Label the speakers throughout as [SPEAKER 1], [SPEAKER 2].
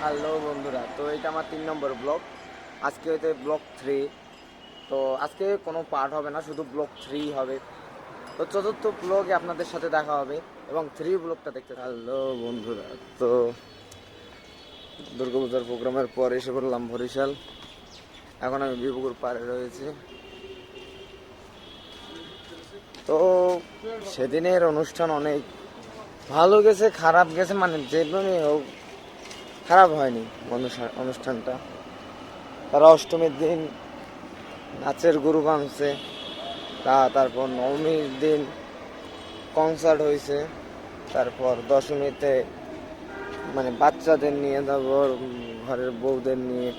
[SPEAKER 1] Hello বন্ধুরা, তো এটা আমার 3 নম্বর ব্লগ। আজকে হইতে ব্লগ 3। তো আজকে কোনো পার্ট হবে না, শুধু ব্লগ 3 হবে। তো চতুর্থ ব্লগে আপনাদের সাথে দেখা হবে এবং 3 ব্লগটা দেখতে। হ্যালো বন্ধুরা, তো দুর্গাপূজার প্রোগ্রামের পর এসে পড়লাম বরিশাল। এখন আমি বিপুকুর পাড়ে রয়েছি। তো সেদিনের অনুষ্ঠান অনেক ভালো গেছে, খারাপ গেছে, মানে যেভাবে হোক খারাপ হয়নি অনুষ্ঠানটা। তারা অষ্টমীর দিন নাচের গ্রুপ আনছে, তারপর নবমীর দিন কনসার্ট হয়েছে, তারপর দশমীতে মানে বাচ্চাদের নিয়ে, তারপর ঘরের বউদের নিয়ে,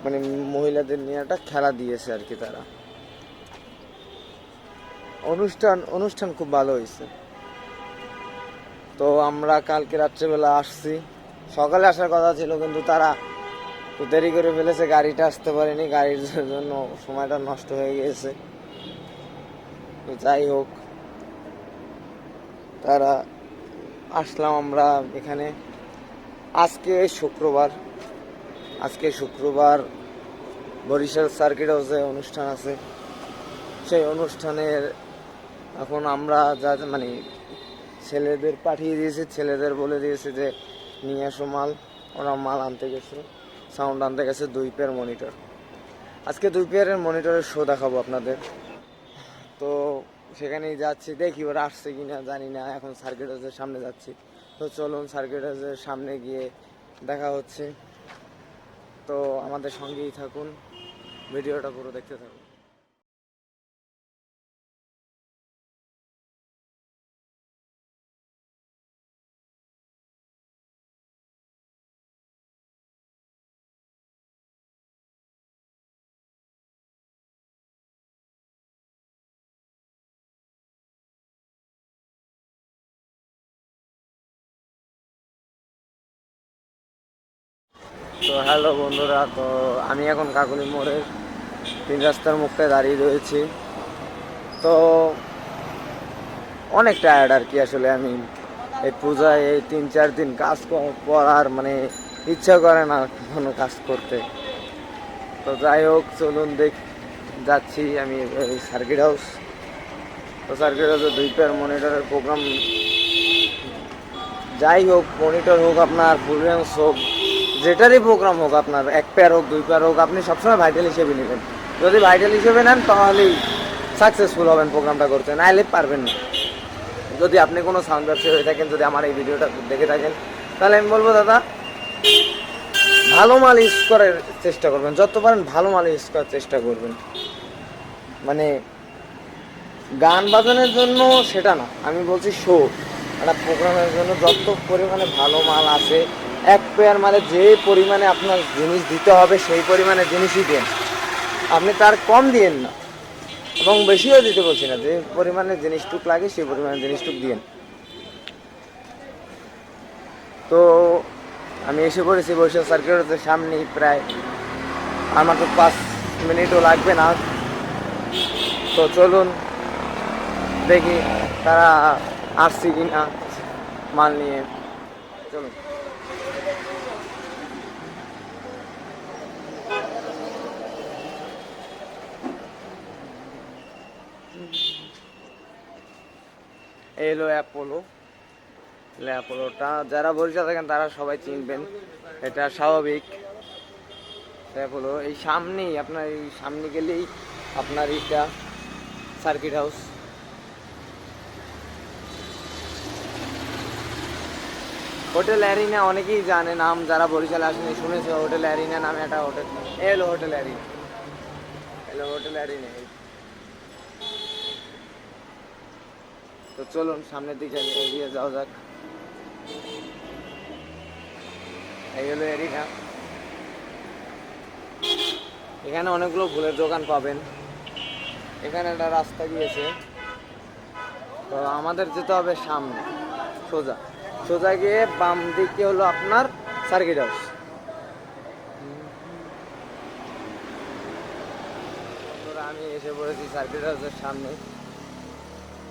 [SPEAKER 1] মানে মহিলাদের নিয়ে একটা খেলা দিয়েছে আর কি। তারা অনুষ্ঠান খুব ভালো হয়েছে। তো আমরা কালকে রাত্রেবেলা আসছি, সকালে আসার কথা ছিল, কিন্তু তারা দেরি করে ফেলেছে, গাড়িটা আসতে পারেনি, গাড়ির জন্য সময়টা নষ্ট হয়ে গিয়েছে। তো যাই হোক, তারা আসলাম আমরা এখানে। আজকে শুক্রবার বরিশাল সার্কিট হাউসে অনুষ্ঠান আছে। সেই অনুষ্ঠানের এখন আমরা যা মানে ছেলেদের পাঠিয়ে দিয়েছি, ছেলেদের বলে দিয়েছে যে নিয়ে আসো মাল। ওরা মাল আনতে গেছে, সাউন্ড আনতে গেছে 2 পেয়ার মনিটর। আজকে 2 পেয়ারের মনিটরের শো দেখাবো আপনাদের। তো সেখানেই যাচ্ছি, দেখি ওরা আসছে কিনা জানি না। এখন সার্কিট হাউসের সামনে যাচ্ছি। তো চলুন সার্কিট হাউসের সামনে গিয়ে দেখা হচ্ছে। তো আমাদের সঙ্গেই থাকুন, ভিডিওটা পুরো দেখতে থাকুন। তো হ্যালো বন্ধুরা, তো আমি এখন কাকুলি মোড়ের 3 রাস্তার মুখটায় দাঁড়িয়ে রয়েছি। তো অনেক টায়ার্ড আর কি। আসলে আমি এই পূজায় এই 3-4 দিন কাজ করার পর আর মানে ইচ্ছা করে না কোনো কাজ করতে। তো যাই হোক, চলুন যাচ্ছি আমি এই সার্কিট হাউস। তো সার্কিট হাউসে 2 পেয়ার মনিটরের প্রোগ্রাম। যাই হোক, মনিটর হোক আপনার, ফুল রেঞ্জ হোক, যেটারই প্রোগ্রাম হোক আপনার, 1 পেয়ার হোক 2 পেয়ার হোক, আপনি সবসময় ভাইটাল হিসেবে নেবেন। যদি ভাইটাল হিসেবে নেন তাহলেই সাকসেসফুল হবেন প্রোগ্রামটা করতে, নাইলে পারবেন না। যদি আপনি কোনো সাউন্ড ব্যবসায়ী হয়ে থাকেন, যদি আমার এই ভিডিওটা দেখে থাকেন, তাহলে আমি বলবো দাদা, ভালো মাল ইউজ করার চেষ্টা করবেন, যত পারেন ভালো মাল ইউজ করার চেষ্টা করবেন। মানে গান বাজানোর জন্য সেটা না, আমি বলছি শো, একটা প্রোগ্রামের জন্য যত পরিমাণে ভালো মাল আছে, 1 পেয়ার মালে যে পরিমাণে আপনার জিনিস দিতে হবে সেই পরিমাণে জিনিসই দেন, আপনি তার কম দিয়েন না এবং বেশিও দিতে বলছি না। যে পরিমাণে জিনিসটুক লাগে সেই পরিমাণে জিনিসটুক দিয়েন। তো আমি এসে পড়েছি বরিশাল সার্কিটের সামনেই, প্রায় আমার তো 5 মিনিটও লাগবে না। তো চলুন দেখি তারা আসছে কিনা মাল নিয়ে। চলুন। এলো অ্যাপোলোটা, যারা বরিশাল থাকেন তারা সবাই চিনবেন, এটা স্বাভাবিক। অ্যাপোলো এই সামনেই, আপনার এই সামনে গেলেই আপনার এইটা সার্কিট হাউস। হোটেল অ্যারিনা অনেকেই জানে নাম, যারা বরিশালে আসেনি শুনেছে হোটেল অ্যারিনা নামে একটা হোটেল। এলো হোটেল অ্যারিনা। তো চলুন সামনের দিকে এগিয়ে যাওয়া যাক। এই হলো অ্যারিনা। এখানে অনেকগুলো ফুলের দোকান পাবেন। এখানে একটা রাস্তা গিয়েছে, তো আমাদের যেতে হবে সামনে, সোজা গিয়ে বাম দিকে হলো আপনার সার্কিট হাউস। আমি এসে পড়েছি সার্কিট হাউসের সামনে।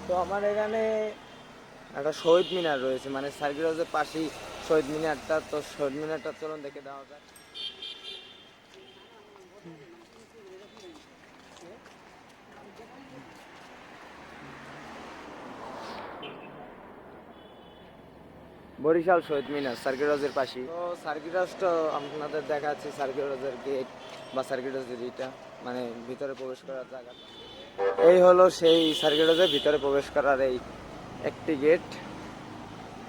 [SPEAKER 1] তো আমার এখানে একটা শহীদ মিনার রয়েছে, মানে সার্কিট হাউসের পাশেই শহীদ মিনারটা, তো শহীদ মিনারটা চলুন দেখে দেওয়া যাক। বরিশাল শহীদ মিনার সার্কিট হাউসের পাশে। তো সার্কিট হাউসটা আপনাদের দেখাচ্ছি, সার্কিট হাউসের গেট বা সার্কিট হাউসের এটা মানে ভিতরে প্রবেশ করার জায়গাটা। এই হলো সেই সার্কিট হাউসের ভিতরে প্রবেশ করার এই একটি গেট,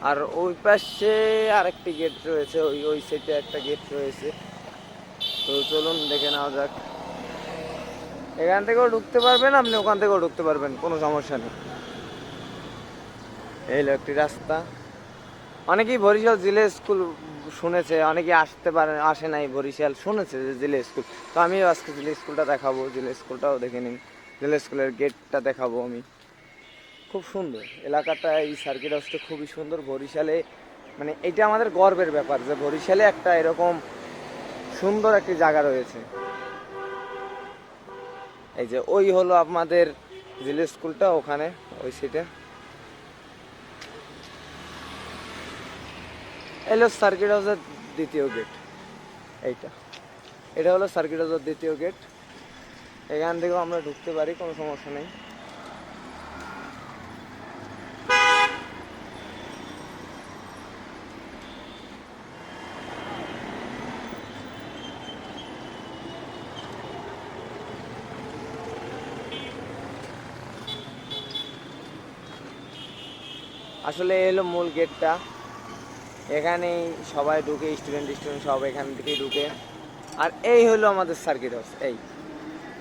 [SPEAKER 1] আর ওই পাশে আরেকটি গেট রয়েছে, ওই ওই সাইডে একটা গেট রয়েছে। তো চলুন দেখে নেওয়া যাক। এখান থেকেও ঢুকতে পারবেন, আপনি ওখান থেকেও ঢুকতে পারবেন, কোনো সমস্যা নেই। এই হলো একটি রাস্তা। অনেকেই বরিশাল জেলা স্কুল শুনেছে, অনেকেই আসতে পারে, আসে নাই বরিশাল, শুনেছে যে জেলা স্কুল। তো আমিও আজকে জেলা স্কুলটা দেখাবো, জেলা স্কুলটাও দেখে নিন। জেলা স্কুলের গেটটা দেখাবো আমি। খুব সুন্দর এলাকাটা, এই সার্কিট হাউসটা খুবই সুন্দর। বরিশালে মানে এটা আমাদের গর্বের ব্যাপার যে বরিশালে একটা এরকম সুন্দর একটি জায়গা রয়েছে। এই যে ওই হলো আমাদের জেলা স্কুলটা, ওখানে ওই সিটে এলো সার্কিট হাউসের দ্বিতীয় গেট। এইটা এটা হলো সার্কিট হাউসের দ্বিতীয় গেট। এখান থেকেও আমরা ঢুকতে পারি, কোনো সমস্যা নেই। আসলে এলো মূল গেটটা, এখানেই সবাই ঢুকে, স্টুডেন্ট সব এখান থেকেই ঢুকে। আর এই হলো আমাদের সার্কিট হাউস, এই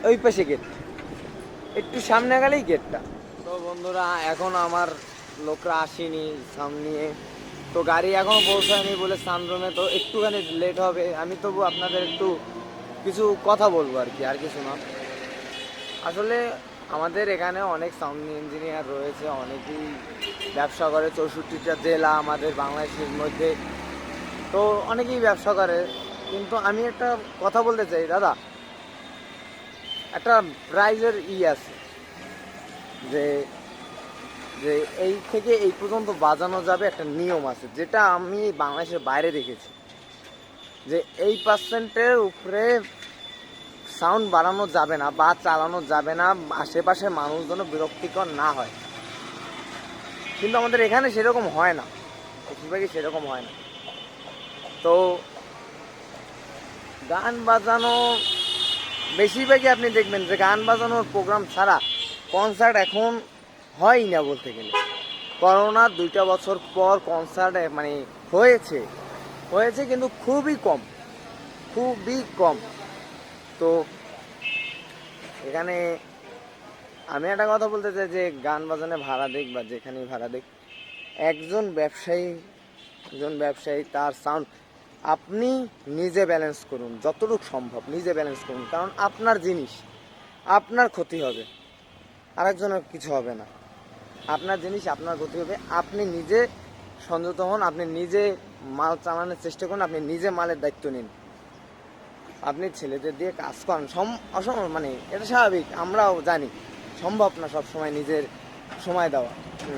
[SPEAKER 1] ওই পাশে গেট, একটু সামনে গেলেই গেটটা। তো বন্ধুরা, এখন আমার লোকরা আসেনি সাউন্ড নিয়ে, তো গাড়ি এখনও পৌঁছায়নি বলে সানরুমে, তো একটুখানি লেট হবে। আমি তবু আপনাদের একটু কিছু কথা বলবো আর কি, আর কিছু না। আসলে আমাদের এখানে অনেক সাউন্ড ইঞ্জিনিয়ার রয়েছে, অনেকেই ব্যবসা করে 64টা জেলা আমাদের বাংলাদেশের মধ্যে, তো অনেকেই ব্যবসা করে। কিন্তু আমি একটা কথা বলতে চাই দাদা, একটা প্রাইজের আছে যে যে এই থেকে এই পর্যন্ত বাজানো যাবে, একটা নিয়ম আছে, যেটা আমি বাংলাদেশের বাইরে দেখেছি, যে এই পার্সেন্টের উপরে সাউন্ড বাড়ানো যাবে না বা চালানো যাবে না, আশেপাশের মানুষ যেন বিরক্তিকর না হয়। কিন্তু আমাদের এখানে সেরকম হয় না, বেশিরভাগই সেরকম হয় না। তো গান বাজানো বেশিরভাগই আপনি দেখবেন যে গান বাজানোর প্রোগ্রাম ছাড়া কনসার্ট এখন হয়ই না বলতে গেলে। করোনার 2টা বছর পর কনসার্ট মানে হয়েছে হয়েছে কিন্তু খুবই কম, খুবই কম। তো এখানে আমি একটা কথা বলতে চাই যে গান বাজানে ভাড়া দিক বা যেখানেই ভাড়া দিক, একজন ব্যবসায়ী তার সাউন্ড আপনি নিজে ব্যালেন্স করুন, যতটুকু সম্ভব নিজে ব্যালেন্স করুন, কারণ আপনার জিনিস, আপনার ক্ষতি হবে, আরেকজনের কিছু হবে না। আপনার জিনিস আপনার ক্ষতি হবে, আপনি নিজে সংযত হন, আপনি নিজে মাল চালানোর চেষ্টা করুন, আপনি নিজে মালের দায়িত্ব নিন। আপনি ছেলেদের দিয়ে কাজ করান, মানে এটা স্বাভাবিক, আমরাও জানি সম্ভব না সব সময় নিজের সময় দেওয়া,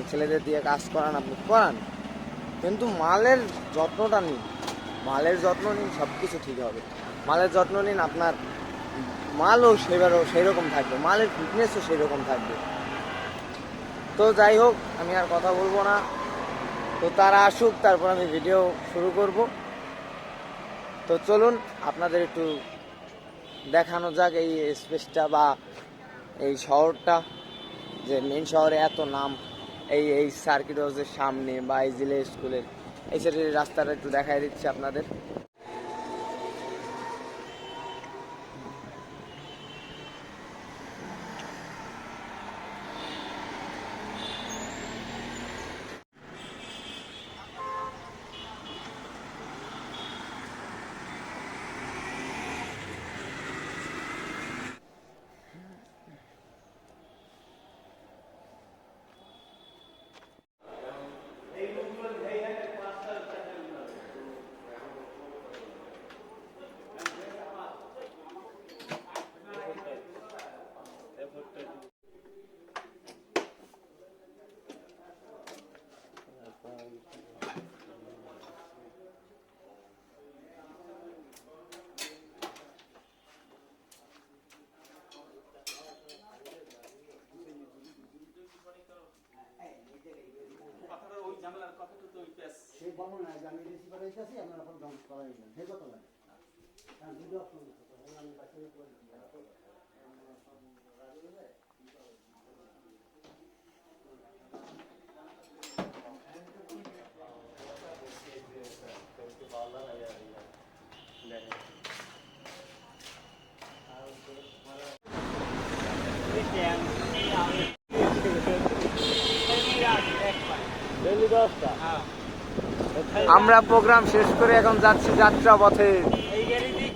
[SPEAKER 1] ছেলেদের দিয়ে কাজ করান, আপনি করান, কিন্তু মালের যত্নটা নিন, মালের যত্ন নিন, সব কিছু ঠিক হবে। মালের যত্ন নিন, আপনার মালও সেবারও সেই রকম থাকবে, মালের ফিটনেসও সেই রকম থাকবে। তো যাই হোক, আমি আর কথা বলবো না, তো তারা আসুক, তারপর আমি ভিডিও শুরু করব। তো চলুন আপনাদের একটু দেখানো যাক এই স্পেসটা বা এই শহরটা, যে মেন শহরে এত নাম, এই সার্কিট হাউসের সামনে বা এই জেলা স্কুলের এই সাইডের রাস্তাটা একটু দেখাই দিচ্ছি আপনাদের।
[SPEAKER 2] বলবো না যে আমি রিসিভার হইতেছি আপনার এখন ডাউন করা দিবেন সেই কথা লাগে কারণ ভিডিও অপশন আমি বাচ্চাদের করে দিচ্ছি
[SPEAKER 1] আমরা প্রোগ্রাম শেষ করে এখন যাচ্ছি যাত্রা পথে।